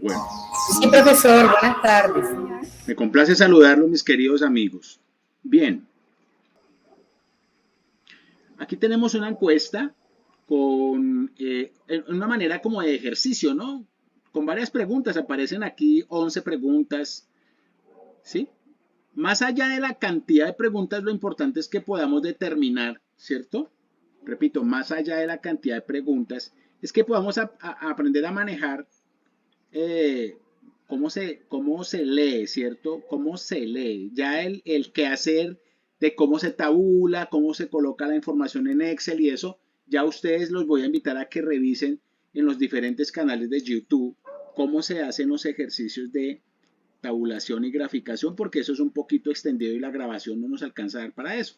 Bueno, Sí, profesor, buenas tardes. me complace saludarlos, mis queridos amigos. Bien, aquí tenemos una encuesta con una manera como de ejercicio, ¿no? Con varias preguntas, aparecen aquí 11 preguntas, ¿sí? Más allá de la cantidad de preguntas, lo importante es que podamos determinar, ¿cierto? Repito, más allá de la cantidad de preguntas, es que podamos aprender a manejar eh, cómo se lee, ¿cierto? Cómo se lee. Ya el quehacer de cómo se tabula, cómo se coloca la información en Excel y eso, ya ustedes los voy a invitar a que revisen en los diferentes canales de YouTube cómo se hacen los ejercicios de tabulación y graficación, porque eso es un poquito extendido y la grabación no nos alcanza a dar para eso.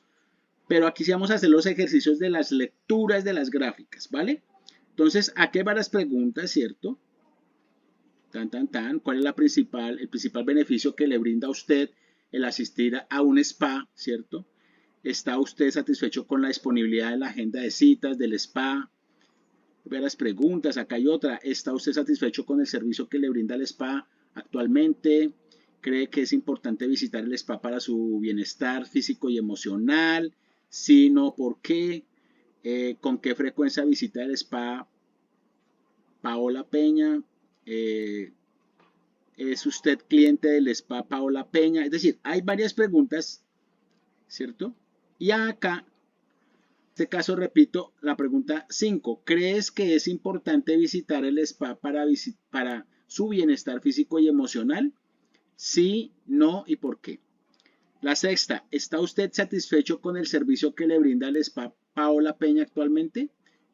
Pero aquí sí vamos a hacer los ejercicios de las lecturas de las gráficas, ¿vale? Entonces, aquí hay varias preguntas, ¿cierto? ¿Cuál es el principal beneficio que le brinda a usted el asistir a un spa, ¿cierto? ¿Está usted satisfecho con la disponibilidad de la agenda de citas del spa? Varias preguntas, acá hay otra. ¿Está usted satisfecho con el servicio que le brinda el spa actualmente? ¿Cree que es importante visitar el spa para su bienestar físico y emocional? Si no, ¿por qué? ¿Con qué frecuencia visita el spa Paola Peña? Eh, ¿Es usted cliente del spa Paola Peña? Es decir, hay varias preguntas, ¿cierto? Y acá, en este caso, repito, la pregunta 5. ¿Crees que es importante visitar el spa para su bienestar físico y emocional? Sí, no y por qué. La sexta, ¿está usted satisfecho con el servicio que le brinda el spa Paola Peña actualmente?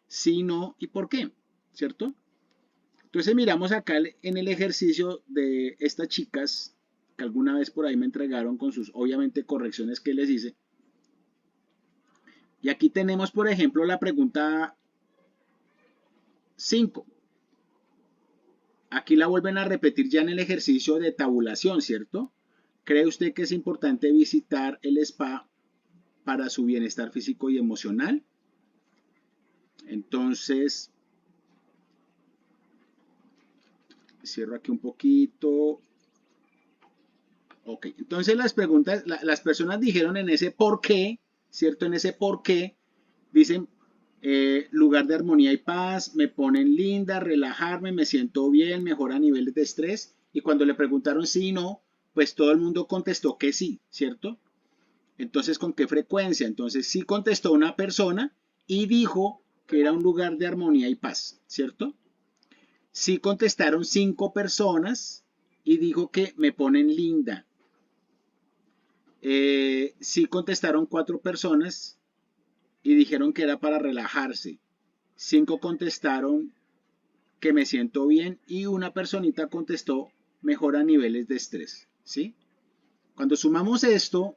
Sí, no y por qué, ¿cierto? Entonces miramos acá en el ejercicio de estas chicas que alguna vez por ahí me entregaron con sus obviamente correcciones que les hice. Y aquí tenemos por ejemplo la pregunta 5. Aquí la vuelven a repetir ya en el ejercicio de tabulación, ¿cierto? ¿Cree usted que es importante visitar el spa para su bienestar físico y emocional? Entonces, cierro aquí un poquito. Ok, entonces las preguntas, las personas dijeron en ese por qué, ¿cierto? En ese por qué, dicen lugar de armonía y paz, me ponen linda, relajarme, me siento bien, mejora niveles de estrés. Y cuando le preguntaron sí y no, pues todo el mundo contestó que sí, ¿cierto? Entonces, ¿con qué frecuencia? Entonces sí contestó una persona y dijo que era un lugar de armonía y paz, ¿cierto? Sí contestaron 5 personas y dijo que me ponen linda. Sí contestaron 4 personas y dijeron que era para relajarse. 5 contestaron que me siento bien y una personita contestó mejora niveles de estrés, ¿sí? Cuando sumamos esto,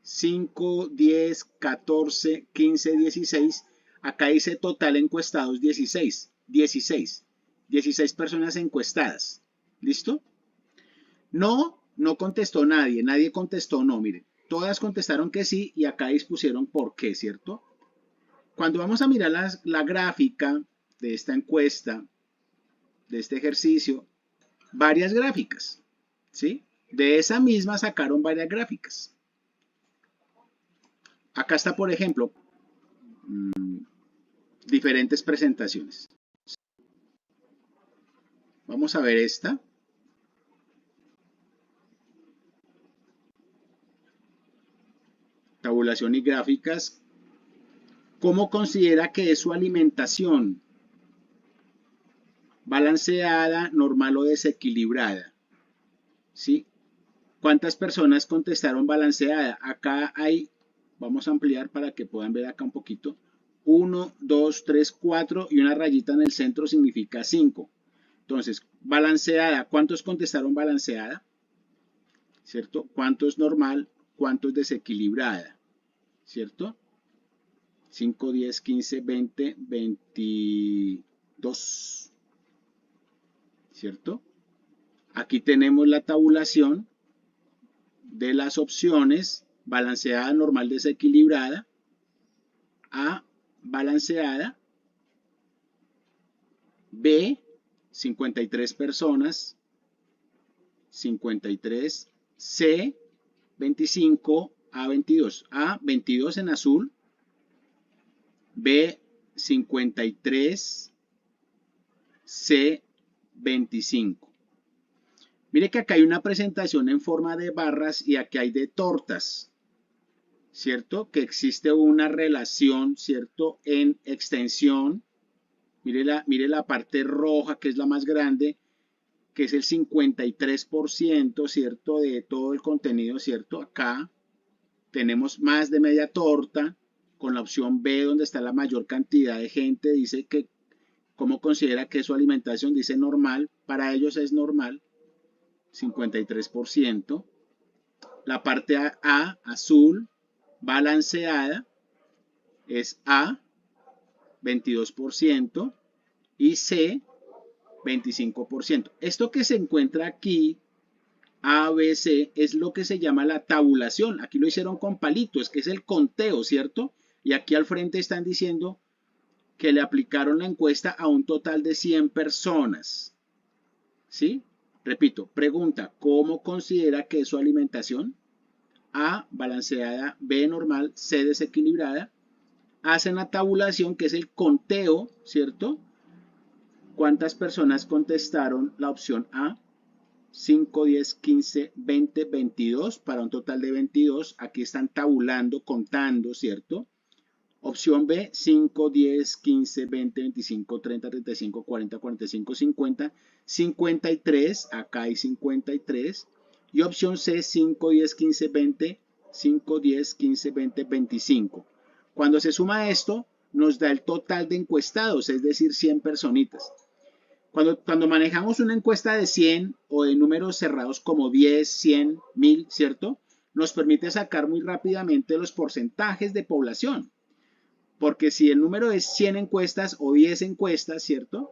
5, 10, 14, 15, 16, acá dice total encuestados 16, 16, 16 personas encuestadas, ¿listo? No, no contestó nadie, nadie contestó no, miren, todas contestaron que sí y acá dispusieron por qué, ¿cierto? Cuando vamos a mirar la gráfica de esta encuesta, de este ejercicio, varias gráficas, ¿sí? De esa misma sacaron varias gráficas. Acá está, por ejemplo, diferentes presentaciones. Vamos a ver esta. Tabulación y gráficas. ¿Cómo considera que es su alimentación? Balanceada, normal o desequilibrada. ¿Sí? ¿Cuántas personas contestaron balanceada? Acá hay, vamos a ampliar para que puedan ver acá un poquito. 1, 2, 3, 4 y una rayita en el centro significa 5. Entonces, balanceada, ¿cuántos contestaron balanceada? ¿Cierto? ¿Cuántos normal? ¿Cuántos desequilibrada? ¿Cierto? 5, 10, 15, 20, 22. ¿Cierto? Aquí tenemos la tabulación de las opciones balanceada, normal, desequilibrada, A, balanceada, B, 53 personas, 53, C, 25, A, 22. A, 22 en azul, B, 53, C, 25. Mire que acá hay una presentación en forma de barras y aquí hay de tortas, ¿cierto? Que existe una relación, ¿cierto? En extensión. Mire la parte roja, que es la más grande, que es el 53%, ¿cierto? De todo el contenido, ¿cierto? Acá tenemos más de media torta, con la opción B, donde está la mayor cantidad de gente, dice que, ¿cómo considera que es su alimentación? Dice normal, para ellos es normal, 53%. La parte A, azul, balanceada, es A, 22%, y C, 25%. Esto que se encuentra aquí, A, B, C, es lo que se llama la tabulación. Aquí lo hicieron con palitos, que es el conteo, ¿cierto? Y aquí al frente están diciendo que le aplicaron la encuesta a un total de 100 personas. ¿Sí? Repito, pregunta, ¿cómo considera que es su alimentación? A, balanceada, B, normal, C, desequilibrada. Hacen la tabulación, que es el conteo, ¿cierto? ¿Cuántas personas contestaron la opción A? 5, 10, 15, 20, 22, para un total de 22. Aquí están tabulando, contando, ¿cierto? Opción B, 5, 10, 15, 20, 25, 30, 35, 40, 45, 50, 53, acá hay 53. Y opción C, 5, 10, 15, 20, 5, 10, 15, 20, 25. Cuando se suma esto, nos da el total de encuestados, es decir, 100 personitas. Cuando manejamos una encuesta de 100 o de números cerrados como 10, 100, 1000, ¿cierto? Nos permite sacar muy rápidamente los porcentajes de población. Porque si el número es 100 encuestas o 10 encuestas, ¿cierto?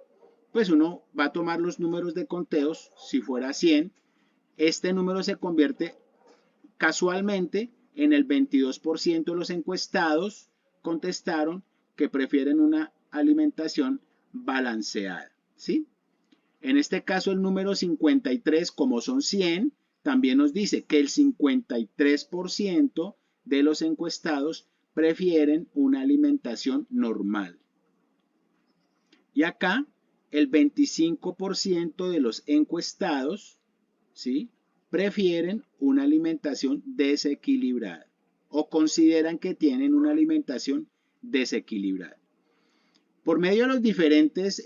Pues uno va a tomar los números de conteos, si fuera 100, este número se convierte casualmente en el 22% de los encuestados contestaron que prefieren una alimentación balanceada, ¿sí? En este caso el número 53, como son 100, también nos dice que el 53% de los encuestados prefieren una alimentación normal. Y acá el 25% de los encuestados, ¿sí?, prefieren una alimentación desequilibrada o consideran que tienen una alimentación desequilibrada. Por medio de los diferentes,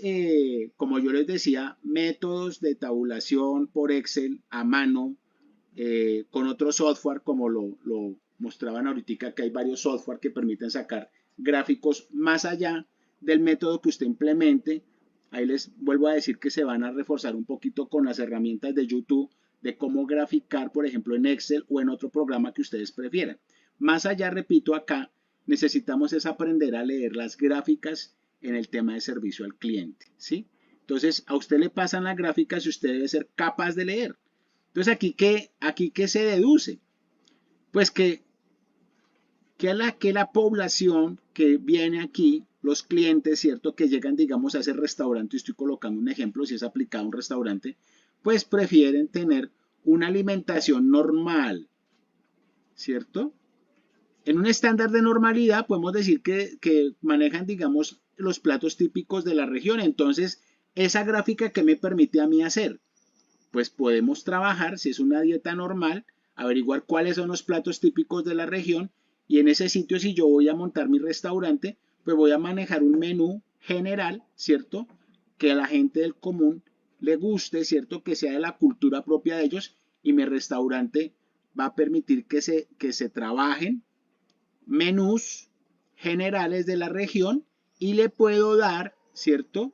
como yo les decía, métodos de tabulación por Excel a mano, con otro software, como lo mostraban ahorita, que hay varios software que permiten sacar gráficos más allá del método que usted implemente. Ahí les vuelvo a decir que se van a reforzar un poquito con las herramientas de YouTube de cómo graficar, por ejemplo, en Excel o en otro programa que ustedes prefieran. Más allá, repito, acá necesitamos es aprender a leer las gráficas en el tema de servicio al cliente, ¿sí? Entonces, a usted le pasan las gráficas y usted debe ser capaz de leer. Entonces, ¿aquí qué se deduce? Pues que la población que viene aquí, los clientes, ¿cierto?, que llegan, digamos, a ese restaurante, estoy colocando un ejemplo, si es aplicado a un restaurante, pues prefieren tener una alimentación normal, ¿cierto? En un estándar de normalidad podemos decir que manejan, digamos, los platos típicos de la región. Entonces, esa gráfica, ¿qué me permite a mí hacer? Pues podemos trabajar, si es una dieta normal, averiguar cuáles son los platos típicos de la región y en ese sitio, si yo voy a montar mi restaurante, pues voy a manejar un menú general, ¿cierto? Que a la gente del común le guste, ¿cierto? Que sea de la cultura propia de ellos y mi restaurante va a permitir que se trabajen menús generales de la región y le puedo dar, ¿cierto?,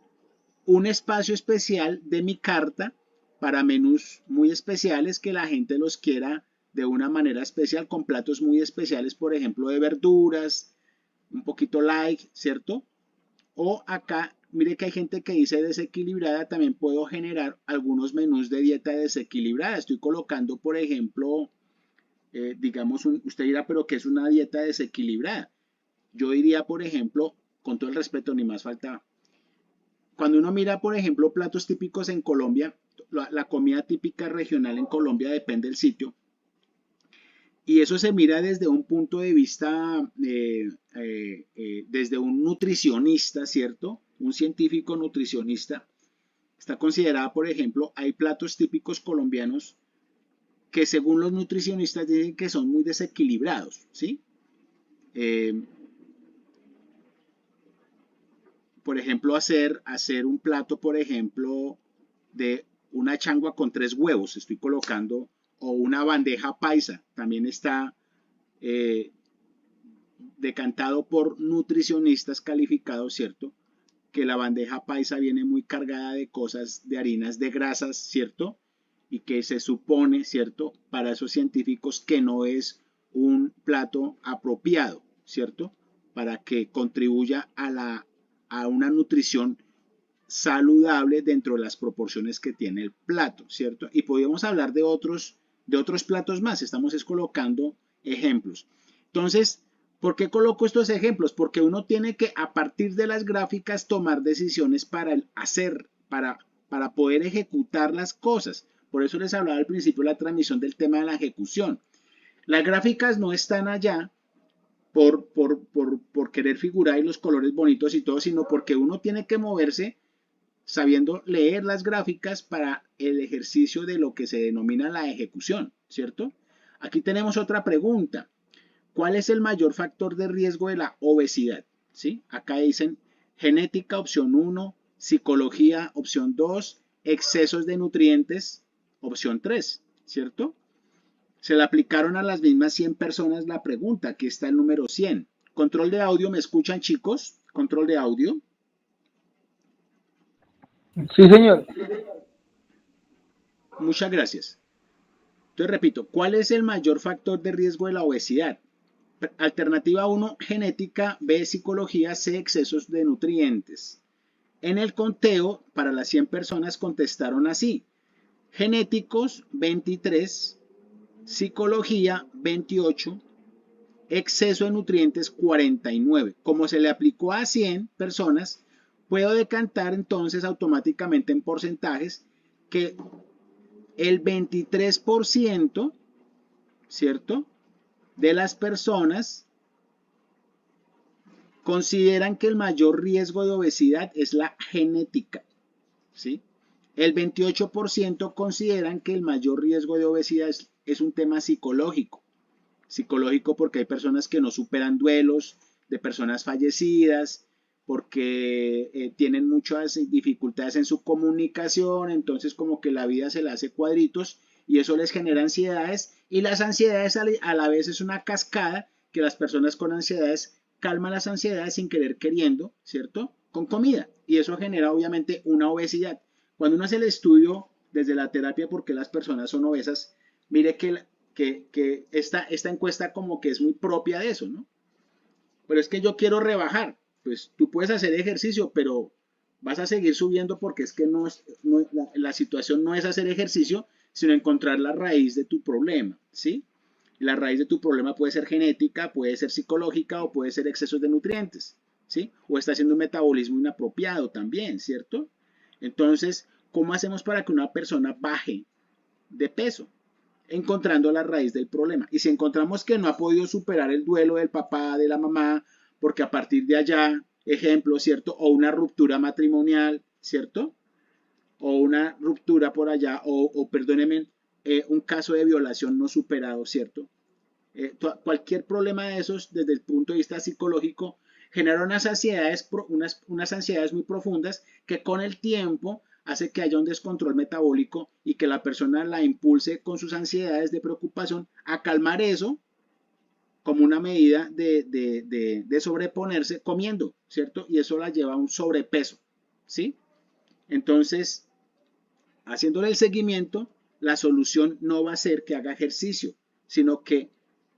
un espacio especial de mi carta para menús muy especiales que la gente los quiera de una manera especial, con platos muy especiales, por ejemplo, de verduras, un poquito light, ¿cierto? O acá, mire que hay gente que dice desequilibrada, también puedo generar algunos menús de dieta desequilibrada. Estoy colocando, por ejemplo, digamos, usted dirá, pero ¿qué es una dieta desequilibrada? Yo diría, por ejemplo, con todo el respeto, ni más falta, cuando uno mira, por ejemplo, platos típicos en Colombia, la comida típica regional en Colombia depende del sitio. Y eso se mira desde un punto de vista, desde un nutricionista, ¿cierto? Un científico nutricionista. Está considerada, por ejemplo, hay platos típicos colombianos que según los nutricionistas dicen que son muy desequilibrados, ¿sí? Eh, por ejemplo, hacer un plato, por ejemplo, de una changua con 3 huevos, estoy colocando, o una bandeja paisa, también está eh, decantado por nutricionistas calificados, ¿cierto? Que la bandeja paisa viene muy cargada de cosas, de harinas, de grasas, ¿cierto? Y que se supone, ¿cierto? Para esos científicos que no es un plato apropiado, ¿cierto? Para que contribuya a una nutrición saludable dentro de las proporciones que tiene el plato, ¿cierto? Y podríamos hablar de otros platos más, estamos colocando ejemplos. Entonces, ¿por qué coloco estos ejemplos? Porque uno tiene que, a partir de las gráficas, tomar decisiones para el hacer, para poder ejecutar las cosas. Por eso les hablaba al principio de la transmisión del tema de la ejecución. Las gráficas no están allá por querer figurar y los colores bonitos y todo, sino porque uno tiene que moverse sabiendo leer las gráficas para el ejercicio de lo que se denomina la ejecución, ¿cierto? Aquí tenemos otra pregunta. ¿Cuál es el mayor factor de riesgo de la obesidad? ¿Sí? Acá dicen genética, opción 1, psicología, opción 2, excesos de nutrientes, opción 3, ¿cierto? Se le aplicaron a las mismas 100 personas la pregunta, aquí está el número 100. Control de audio, ¿me escuchan, chicos? Control de audio. Sí, señor. Muchas gracias. Entonces repito, ¿cuál es el mayor factor de riesgo de la obesidad? Alternativa 1, genética, B, psicología, C, excesos de nutrientes. En el conteo, para las 100 personas contestaron así. Genéticos, 23, psicología, 28, exceso de nutrientes, 49. Como se le aplicó a 100 personas, puedo decantar entonces automáticamente en porcentajes que el 23%, ¿cierto?, de las personas consideran que el mayor riesgo de obesidad es la genética, ¿sí? El 28% consideran que el mayor riesgo de obesidad es un tema psicológico. Psicológico porque hay personas que no superan duelos de personas fallecidas, porque tienen muchas dificultades en su comunicación, entonces como que la vida se le hace cuadritos y eso les genera ansiedades y las ansiedades a la vez es una cascada que las personas con ansiedades calman las ansiedades sin querer queriendo, ¿cierto? Con comida y eso genera obviamente una obesidad. Cuando uno hace el estudio desde la terapia por qué las personas son obesas, mire que esta encuesta como que es muy propia de eso, ¿no? Pero es que yo quiero rebajar, pues tú puedes hacer ejercicio, pero vas a seguir subiendo porque es que la situación no es hacer ejercicio, sino encontrar la raíz de tu problema, ¿sí? La raíz de tu problema puede ser genética, puede ser psicológica o puede ser excesos de nutrientes, ¿sí? O está haciendo un metabolismo inapropiado también, ¿cierto? Entonces, ¿cómo hacemos para que una persona baje de peso? Encontrando la raíz del problema. Y si encontramos que no ha podido superar el duelo del papá, de la mamá, porque a partir de allá, ejemplo, ¿cierto? O una ruptura matrimonial, ¿cierto? O una ruptura por allá, o perdónenme, un caso de violación no superado, ¿cierto? Cualquier problema de esos, desde el punto de vista psicológico, genera unas ansiedades muy profundas que con el tiempo hace que haya un descontrol metabólico y que la persona la impulse con sus ansiedades de preocupación a calmar eso como una medida de sobreponerse comiendo, ¿cierto? Y eso la lleva a un sobrepeso, ¿sí? Entonces, haciéndole el seguimiento, la solución no va a ser que haga ejercicio, sino que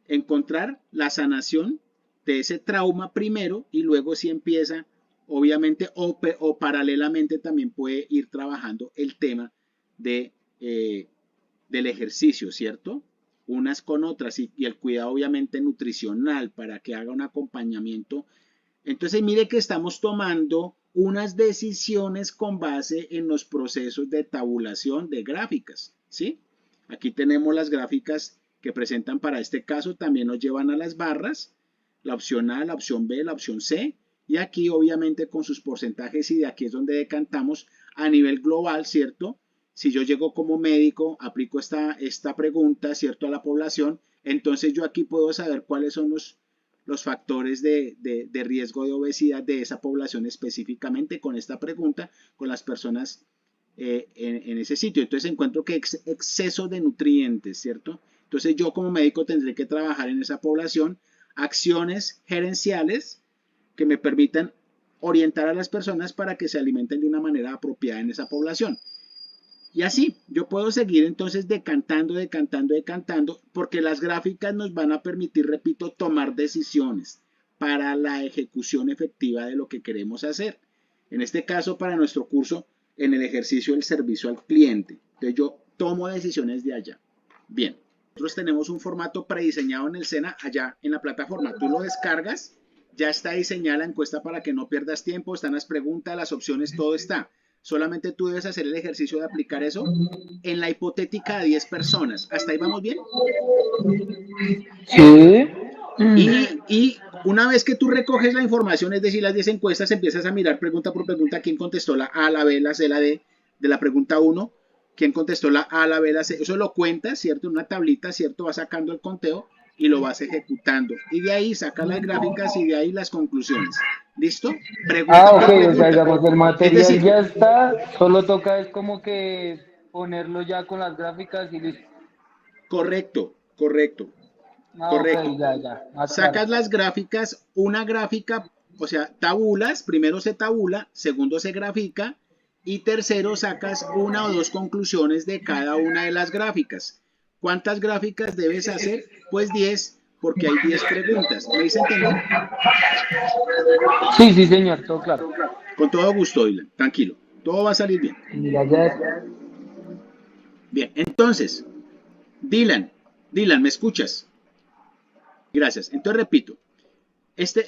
encontrar la sanación de ese trauma primero y luego si empieza, obviamente, o paralelamente también puede ir trabajando el tema de, del ejercicio, ¿cierto? Unas con otras y el cuidado obviamente nutricional para que haga un acompañamiento. Entonces mire que estamos tomando unas decisiones con base en los procesos de tabulación de gráficas, ¿sí? Aquí tenemos las gráficas que presentan para este caso, también nos llevan a las barras, la opción A, la opción B, la opción C, y aquí obviamente con sus porcentajes, y de aquí es donde decantamos a nivel global, ¿cierto? Si yo llego como médico, aplico esta pregunta, ¿cierto?, a la población, entonces yo aquí puedo saber cuáles son los factores de riesgo de obesidad de esa población específicamente con esta pregunta, con las personas en ese sitio. Entonces encuentro que exceso de nutrientes, ¿cierto? Entonces yo como médico tendré que trabajar en esa población acciones gerenciales que me permitan orientar a las personas para que se alimenten de una manera apropiada en esa población. Y así, yo puedo seguir entonces decantando, porque las gráficas nos van a permitir, repito, tomar decisiones para la ejecución efectiva de lo que queremos hacer. En este caso, para nuestro curso, en el ejercicio del servicio al cliente. Entonces yo tomo decisiones de allá. Bien, nosotros tenemos un formato prediseñado en el SENA allá en la plataforma. Tú lo descargas, ya está diseñada la encuesta para que no pierdas tiempo, están las preguntas, las opciones, todo está. Solamente tú debes hacer el ejercicio de aplicar eso en la hipotética de 10 personas. ¿Hasta ahí vamos bien? Sí. Y una vez que tú recoges la información, es decir, las 10 encuestas, empiezas a mirar pregunta por pregunta quién contestó la A, la B, la C, la D de la pregunta 1, quién contestó la A, la B, la C. Eso lo cuentas, ¿cierto? En una tablita, ¿cierto? Vas sacando el conteo y lo vas ejecutando. Y de ahí sacas las gráficas y de ahí las conclusiones. ¿Listo? Pregunta ok, o sea, digamos, el material decir, ya está, solo toca es como que ponerlo ya con las gráficas y listo. Correcto. Correcto. Okay, ya. Sacas claro. las gráficas, una gráfica, o sea, tabulas, primero se tabula, segundo se grafica y tercero sacas una o dos conclusiones de cada una de las gráficas. ¿Cuántas gráficas debes hacer? Pues 10, porque hay 10 preguntas. ¿Me hice entender? Sí, señor, todo claro. Con todo gusto, Dylan, tranquilo, todo va a salir bien. Bien, entonces, Dylan, ¿me escuchas? Gracias. Entonces repito, este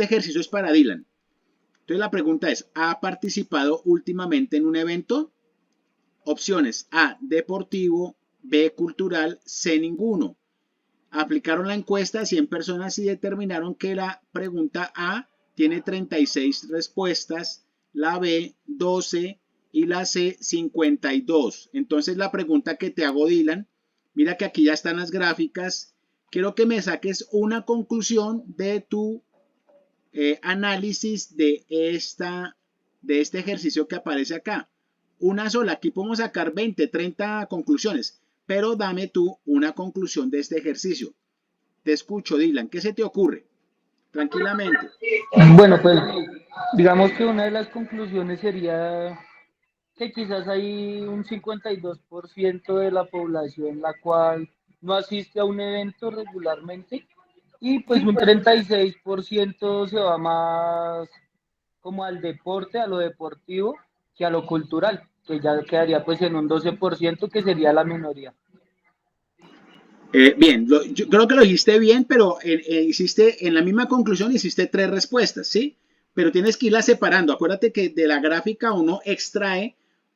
ejercicio es para Dylan. Entonces la pregunta es, ¿ha participado últimamente en un evento? Opciones: A, deportivo, B, cultural, C, ninguno. Aplicaron la encuesta a 100 personas y determinaron que la pregunta A tiene 36 respuestas, la B 12 y la C 52. Entonces la pregunta que te hago, Dylan, mira que aquí ya están las gráficas. Quiero que me saques una conclusión de tu análisis de este ejercicio que aparece acá. Una sola, aquí podemos sacar 20, 30 conclusiones, pero dame tú una conclusión de este ejercicio. Te escucho, Dylan, ¿qué se te ocurre? Tranquilamente. Bueno, pues digamos que una de las conclusiones sería que quizás hay un 52% de la población la cual no asiste a un evento regularmente y pues un 36% se va más como al deporte, a lo deportivo, que a lo cultural, que ya quedaría pues en un 12% que sería la minoría. Bien, yo creo que lo dijiste bien, pero hiciste en la misma conclusión, hiciste 3 respuestas, ¿sí? Pero tienes que irlas separando. Acuérdate que de la gráfica uno extrae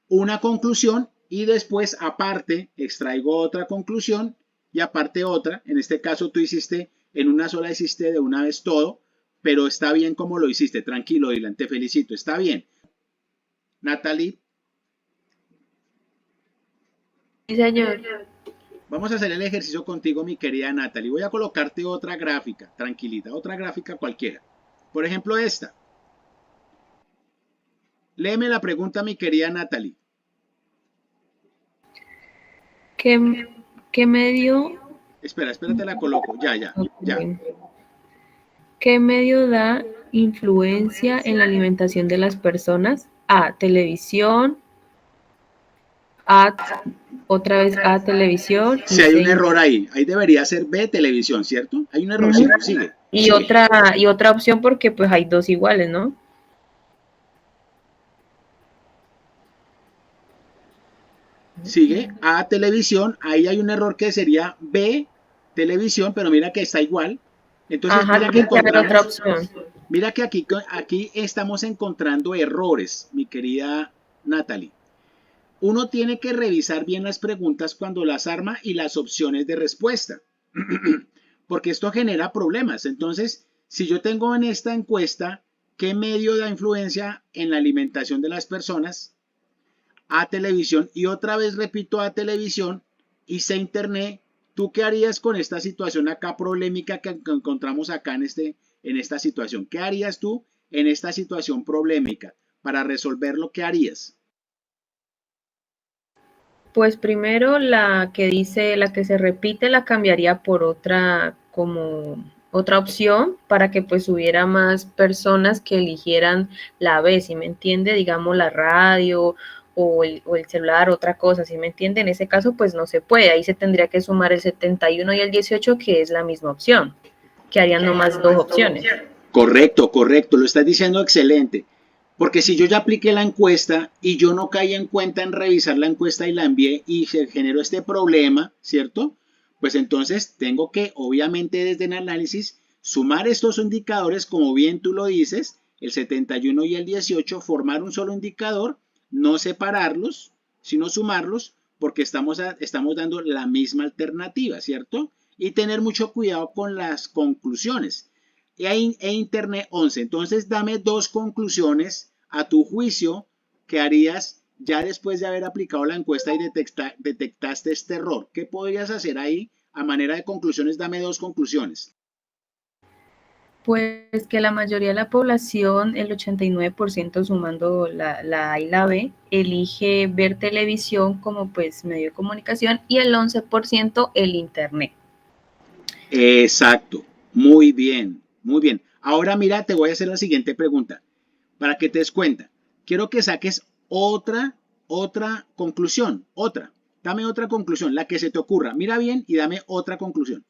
una conclusión y después aparte extraigo otra conclusión y aparte otra. En este caso tú hiciste en una sola, hiciste de una vez todo, pero está bien como lo hiciste. Tranquilo, Dylan, te felicito, está bien. Natalie. Sí, señor. Vamos a hacer el ejercicio contigo, mi querida Natalie. Voy a colocarte otra gráfica, tranquilita, otra gráfica cualquiera. Por ejemplo, esta. Léeme la pregunta, mi querida Natalie. ¿Qué medio? Espera, te la coloco. Ya. ¿Qué medio da influencia en la alimentación de las personas? A, televisión. Otra vez A, televisión. Sí, hay un error ahí. Ahí debería ser B, televisión, ¿cierto? Hay un error, sigue. Y otra opción porque pues hay dos iguales, ¿no? Sigue, A, televisión. Ahí hay un error que sería B, televisión, pero mira que está igual. Entonces, mira que encontramos... otra opción. Mira que aquí estamos encontrando errores, mi querida Natalie. Uno tiene que revisar bien las preguntas cuando las arma y las opciones de respuesta, porque esto genera problemas. Entonces, si yo tengo en esta encuesta qué medio da influencia en la alimentación de las personas, a televisión, y otra vez repito a televisión, y C internet, ¿tú qué harías con esta situación acá problemática que encontramos acá en esta situación? ¿Qué harías tú en esta situación problemática? Para resolverlo, ¿qué harías? Pues primero la que dice, la que se repite, la cambiaría por otra, como otra opción para que pues hubiera más personas que eligieran la B, ¿sí me entiende? Digamos la radio o el celular, otra cosa, ¿sí me entiende? En ese caso pues no se puede, ahí se tendría que sumar el 71 y el 18 que es la misma opción, que harían nomás dos opciones. Correcto, correcto, lo estás diciendo excelente. Porque si yo ya apliqué la encuesta y yo no caí en cuenta en revisar la encuesta y la envié y se generó este problema, ¿cierto? Pues entonces tengo que, obviamente desde el análisis, sumar estos indicadores, como bien tú lo dices, el 71 y el 18, formar un solo indicador, no separarlos, sino sumarlos, porque estamos dando la misma alternativa, ¿cierto? Y tener mucho cuidado con las conclusiones Internet 11. Entonces, dame dos conclusiones a tu juicio que harías ya después de haber aplicado la encuesta y detectaste este error. ¿Qué podrías hacer ahí? A manera de conclusiones, dame dos conclusiones. Pues que la mayoría de la población, el 89% sumando la A y la B, elige ver televisión como pues medio de comunicación y el 11% el internet. Exacto. Muy bien, muy bien. Ahora mira, te voy a hacer la siguiente pregunta. Para que te des cuenta, quiero que saques otra conclusión, otra. Dame otra conclusión, la que se te ocurra. Mira bien y dame otra conclusión.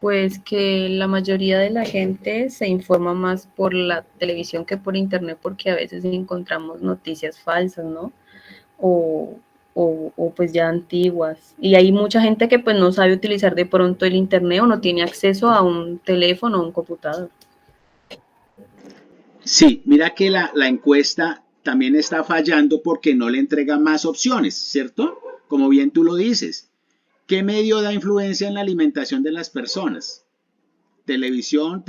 Pues que la mayoría de la gente se informa más por la televisión que por internet porque a veces encontramos noticias falsas, ¿no? O, o pues ya antiguas. Y hay mucha gente que pues no sabe utilizar de pronto el internet o no tiene acceso a un teléfono o un computador. Sí, mira que la encuesta también está fallando porque no le entrega más opciones, ¿cierto? Como bien tú lo dices. ¿Qué medio da influencia en la alimentación de las personas? Televisión,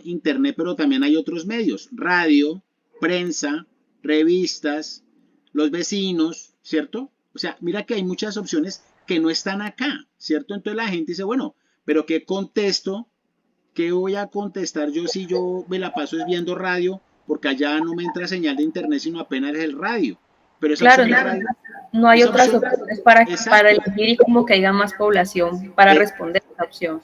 internet, pero también hay otros medios. Radio, prensa, revistas, los vecinos, ¿cierto? O sea, mira que hay muchas opciones que no están acá, ¿cierto? Entonces la gente dice, bueno, pero ¿qué contesto? ¿Qué voy a contestar yo si yo me la paso es viendo radio? Porque allá no me entra señal de internet, sino apenas es el radio. Pero esa Claro, opción de radio, no hay esa otras opción, opciones para exacto. elegir y como que haya más población para Eh, responder a esa opción.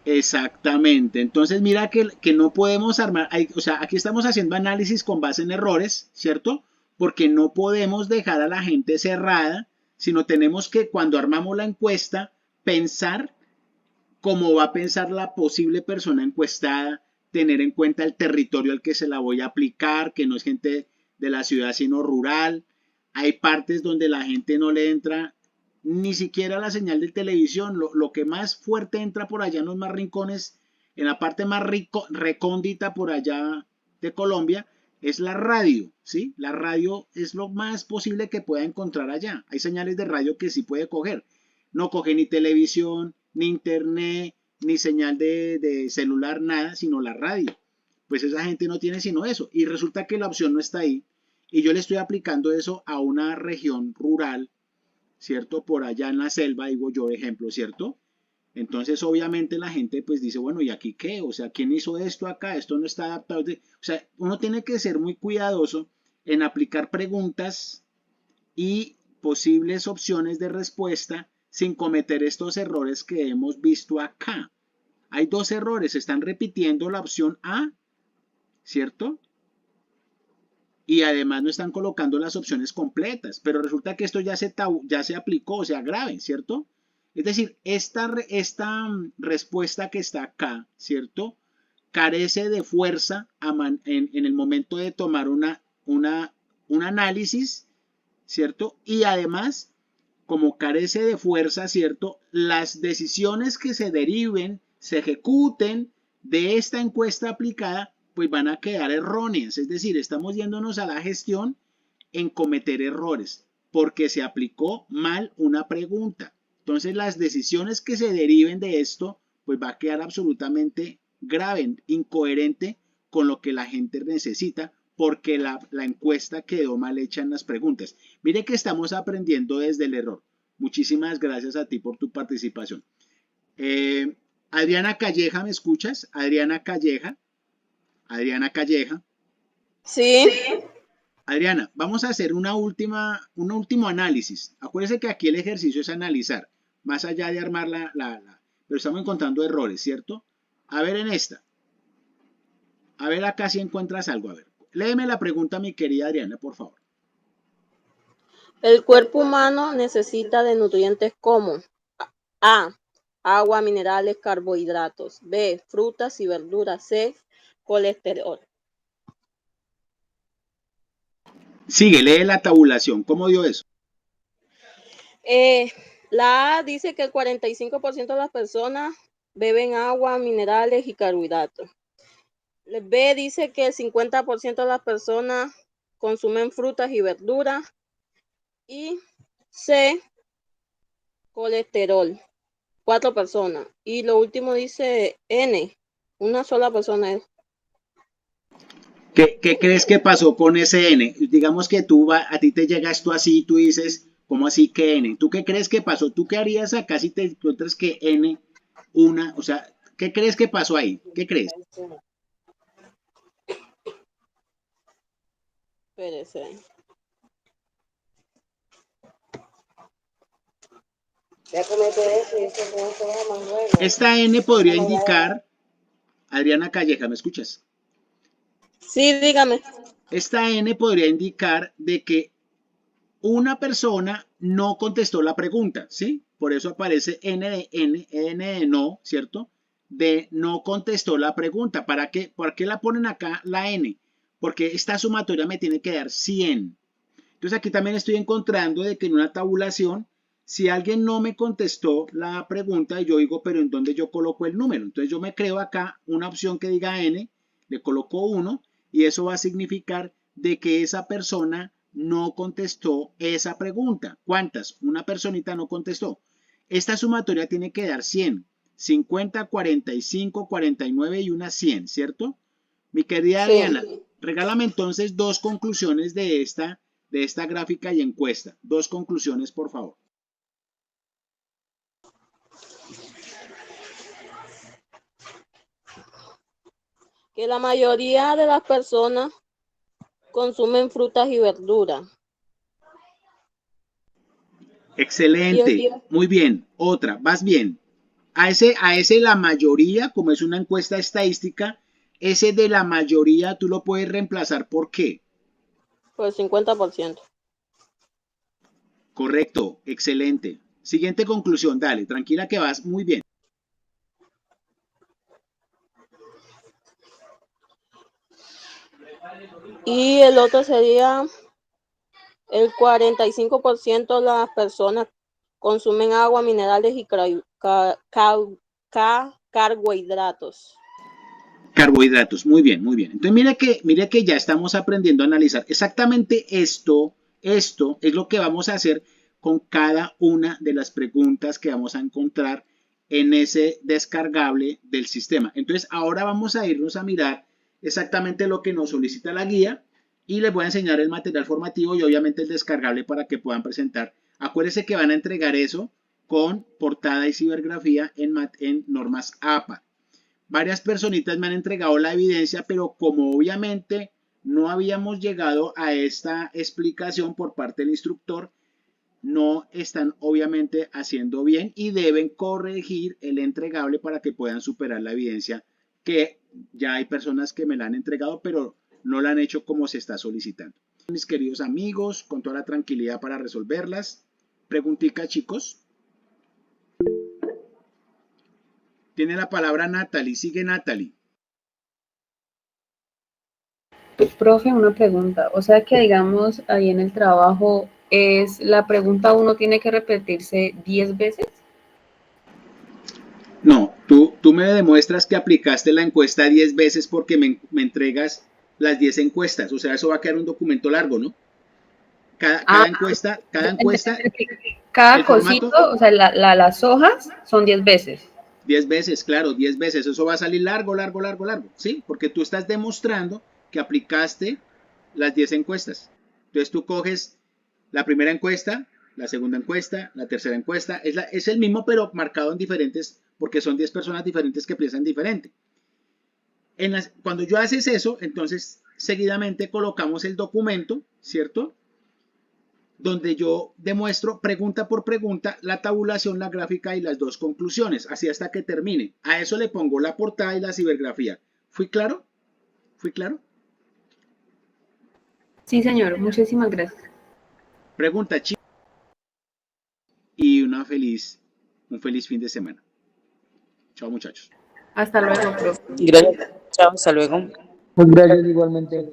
Exactamente. Entonces, mira que no podemos armar, o sea, aquí estamos haciendo análisis con base en errores, ¿cierto? Porque no podemos dejar a la gente cerrada, sino tenemos que, cuando armamos la encuesta, pensar cómo va a pensar la posible persona encuestada, tener en cuenta el territorio al que se la voy a aplicar, que no es gente de la ciudad, sino rural. Hay partes donde la gente no le entra ni siquiera la señal de televisión. Lo que más fuerte entra por allá en los más rincones, en la parte más recóndita por allá de Colombia, es la radio, ¿sí? La radio es lo más posible que pueda encontrar allá. Hay señales de radio que sí puede coger. No coge ni televisión, ni internet, ni señal de celular, nada, sino la radio. Pues esa gente no tiene sino eso. Y resulta que la opción no está ahí. Y yo le estoy aplicando eso a una región rural, ¿cierto? Por allá en la selva, digo yo, ejemplo, ¿cierto? Entonces, obviamente la gente pues dice, bueno, ¿y aquí qué? O sea, ¿quién hizo esto acá? Esto no está adaptado. O sea, uno tiene que ser muy cuidadoso en aplicar preguntas y posibles opciones de respuesta sin cometer estos errores que hemos visto acá. Hay dos errores, están repitiendo la opción A, ¿cierto? Y además no están colocando las opciones completas, pero resulta que esto ya se aplicó, o sea, grave, ¿cierto? Es decir, esta respuesta que está acá, ¿cierto? Carece de fuerza en el momento de tomar un análisis, ¿cierto? Y además como carece de fuerza, ¿cierto? Las decisiones que se deriven, se ejecuten de esta encuesta aplicada, pues van a quedar erróneas. Es decir, estamos yéndonos a la gestión en cometer errores porque se aplicó mal una pregunta. Entonces, las decisiones que se deriven de esto, pues va a quedar absolutamente grave, incoherente con lo que la gente necesita porque la encuesta quedó mal hecha en las preguntas. Mire que estamos aprendiendo desde el error. Muchísimas gracias a ti por tu participación. Adriana Calleja, ¿me escuchas? Adriana Calleja. Adriana Calleja. Sí. Adriana, vamos a hacer un último análisis. Acuérdense que aquí el ejercicio es analizar, más allá de armar pero estamos encontrando errores, ¿cierto? A ver en esta. A ver acá si encuentras algo. A ver, léeme la pregunta, mi querida Adriana, por favor. El cuerpo humano necesita de nutrientes como A, agua, minerales, carbohidratos. B, frutas y verduras. C, colesterol. Sigue, lee la tabulación. ¿Cómo dio eso? La A dice que el 45% de las personas beben agua, minerales y carbohidratos. B dice que el 50% de las personas consumen frutas y verduras. Y C, colesterol, 4 personas. Y lo último dice N, una sola persona es. ¿Qué crees que pasó con ese N? Digamos que a ti te llega esto así, tú dices, ¿cómo así que N? ¿Tú qué crees que pasó? ¿Tú qué harías acá si te encuentras que N, o sea, ¿qué crees que pasó ahí? ¿Qué crees? Espérese. Esta N podría indicar, Adriana Calleja, ¿me escuchas? Sí, dígame. Esta N podría indicar de que una persona no contestó la pregunta, ¿sí? Por eso aparece N de no, ¿cierto? De no contestó la pregunta. ¿Por qué la ponen acá la N? Porque esta sumatoria me tiene que dar 100. Entonces aquí también estoy encontrando de que en una tabulación, si alguien no me contestó la pregunta, yo digo, pero ¿en dónde yo coloco el número? Entonces yo me creo acá una opción que diga N, le coloco 1 y eso va a significar de que esa persona no contestó esa pregunta. ¿Cuántas? Una personita no contestó. Esta sumatoria tiene que dar 100, 50, 45, 49 y una 100, ¿cierto? Mi querida Adriana, regálame entonces 2 conclusiones de esta gráfica y encuesta. 2 conclusiones, por favor. Que la mayoría de las personas consumen frutas y verduras. Excelente, muy bien. Otra, vas bien. A ese la mayoría, como es una encuesta estadística, ese de la mayoría tú lo puedes reemplazar ¿por qué? Por el 50%. Correcto, excelente. Siguiente conclusión, dale, tranquila que vas muy bien. Y el otro sería el 45% de las personas consumen agua, minerales y carbohidratos. Carbohidratos, muy bien, muy bien. Entonces mire que ya estamos aprendiendo a analizar exactamente esto es lo que vamos a hacer con cada una de las preguntas que vamos a encontrar en ese descargable del sistema. Entonces ahora vamos a irnos a mirar exactamente lo que nos solicita la guía y les voy a enseñar el material formativo y obviamente el descargable para que puedan presentar. Acuérdense que van a entregar eso con portada y cibergrafía en normas APA. Varias personitas me han entregado la evidencia, pero como obviamente no habíamos llegado a esta explicación por parte del instructor, no están obviamente haciendo bien y deben corregir el entregable para que puedan superar la evidencia que ya hay personas que me la han entregado, pero no la han hecho como se está solicitando. Mis queridos amigos, con toda la tranquilidad para resolverlas. Preguntica, chicos. Tiene la palabra Natalie. Sigue Natalie. Profe, una pregunta. O sea que digamos ahí en el trabajo es la pregunta 1 tiene que repetirse 10 veces. No, tú me demuestras que aplicaste la encuesta 10 veces porque me entregas las 10 encuestas. O sea, eso va a quedar un documento largo, ¿no? Cada encuesta, Cada el formato, cosito, o sea, las hojas son 10 veces. 10 veces, claro, 10 veces. Eso va a salir largo, ¿sí? Porque tú estás demostrando que aplicaste las 10 encuestas. Entonces tú coges la primera encuesta, la segunda encuesta, la tercera encuesta. Es el mismo, pero marcado en diferentes, porque son 10 personas diferentes que piensan diferente. Cuando yo haces eso, entonces seguidamente colocamos el documento, ¿cierto? Donde yo demuestro pregunta por pregunta la tabulación, la gráfica y las dos conclusiones, así hasta que termine. A eso le pongo la portada y la cibergrafía. ¿Fui claro? ¿Fui claro? Sí, señor, muchísimas gracias. Pregunta, chicos. Y un feliz fin de semana. Chao, muchachos. Hasta luego, profe. Gracias. Chao, hasta luego. Pues gracias igualmente.